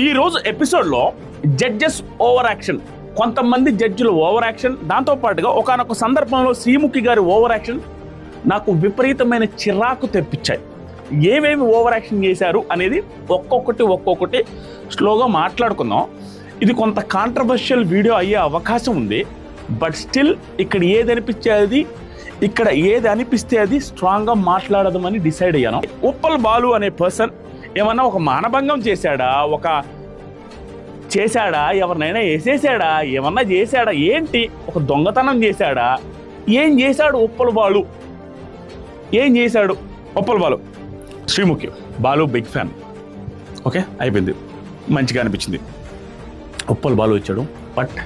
ఈరోజు ఎపిసోడ్లో judges over action, కొంతమంది జడ్జిలు ఓవర్ యాక్షన్, దాంతోపాటుగా ఒకానొక సందర్భంలో శ్రీముఖి గారి ఓవర్ యాక్షన్ నాకు విపరీతమైన చిరాకు తెప్పించాయి. ఏమేమి ఓవర్ యాక్షన్ చేశారు అనేది ఒక్కొక్కటి స్లోగా మాట్లాడుకుందాం. ఇది కొంత కాంట్రవర్షియల్ వీడియో అయ్యే అవకాశం ఉంది. బట్ స్టిల్ ఇక్కడ ఏది అనిపిస్తే అది స్ట్రాంగ్గా మాట్లాడదామని డిసైడ్ అయ్యాను. ఉప్పల్ బాలు అనే పర్సన్ ఏమన్నా ఒక మానభంగం చేశాడా, ఎవరినైనా వేసేసాడా, ఏమన్నా చేశాడా, ఏంటి ఒక దొంగతనం చేశాడా, ఏం చేశాడు Uppal Balu, Uppal Balu? Sreemukhi Balu big fan. Okay, అయిపోయింది, మంచిగా అనిపించింది. ఉప్పల్ బాలు వచ్చాడు, బట్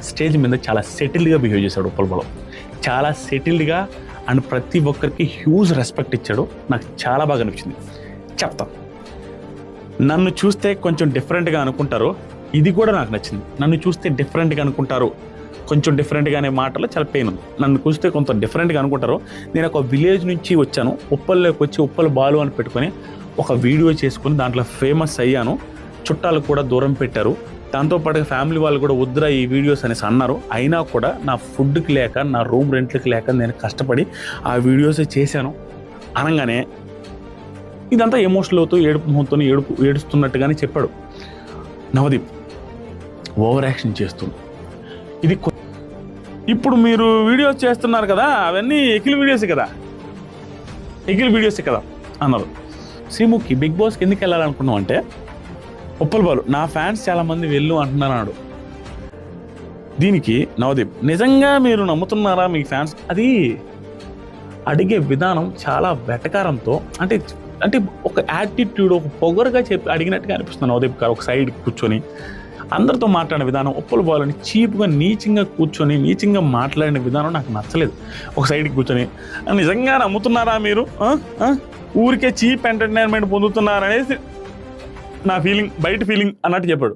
స్టేజ్ మీద చాలా సెటిల్డ్గా బిహేవ్ చేశాడు ఉప్పల్ బాలు. చాలా సెటిల్డ్గా అండ్ ప్రతి ఒక్కరికి హ్యూజ్ రెస్పెక్ట్ ఇచ్చాడు. నాకు చాలా బాగా అనిపించింది. చెప్తాను, నన్ను చూస్తే కొంచెం డిఫరెంట్గా అనుకుంటారు, ఇది కూడా నాకు నచ్చింది. నన్ను చూస్తే డిఫరెంట్గా అనుకుంటారు, కొంచెం డిఫరెంట్గా అనే మాటలో చాలా పెయిన్ ఉంది. నన్ను చూస్తే కొంత డిఫరెంట్గా అనుకుంటారు. నేను ఒక విలేజ్ నుంచి వచ్చాను, ఉప్పల్లోకి వచ్చి ఉప్పల్ బాలు అని పెట్టుకొని ఒక వీడియో చేసుకుని దాంట్లో ఫేమస్ అయ్యాను. చుట్టాలు కూడా దూరం పెట్టారు, దాంతోపాటు ఫ్యామిలీ వాళ్ళు కూడా వద్దురా ఈ వీడియోస్ అనేసి అన్నారు. అయినా కూడా నా ఫుడ్కి లేక, నా రూమ్ రెంట్లకి లేక నేను కష్టపడి ఆ వీడియోసే చేశాను. అనగానే ఇదంతా ఎమోషనల్ అవుతూ ఏడుస్తున్నట్టుగానే చెప్పాడు. నవదీప్ ఓవర్ యాక్షన్ చేస్తుంది. ఇది ఇప్పుడు మీరు వీడియోస్ చేస్తున్నారు కదా, అవన్నీ ఎకిల్ వీడియోసే కదా అన్నారు. శ్రీముఖి బిగ్ బాస్కి ఎందుకు వెళ్ళాలనుకున్నాం అంటే, ఉప్పల్ బాలు నా ఫ్యాన్స్ చాలామంది వెళ్ళు అంటున్నాడు. దీనికి నవదీప్ నిజంగా మీరు నమ్ముతున్నారా మీ ఫ్యాన్స్? అది అడిగే విధానం చాలా వెటకారంతో, అంటే ఒక యాటిట్యూడ్, ఒక పొగరుగా చెప్పి అడిగినట్టుగా అనిపిస్తుంది నవదీప్ గారు. ఒక సైడ్ కూర్చొని అందరితో మాట్లాడిన విధానం, ఉప్పల్ బాలుని చీప్గా నీచంగా మాట్లాడిన విధానం నాకు నచ్చలేదు. ఒక సైడ్కి కూర్చొని నిజంగా నమ్ముతున్నారా మీరు, ఊరికే చీప్ ఎంటర్టైన్మెంట్ పొందుతున్నారనేసి నా ఫీలింగ్, బయట ఫీలింగ్ అన్నట్టు చెప్పాడు.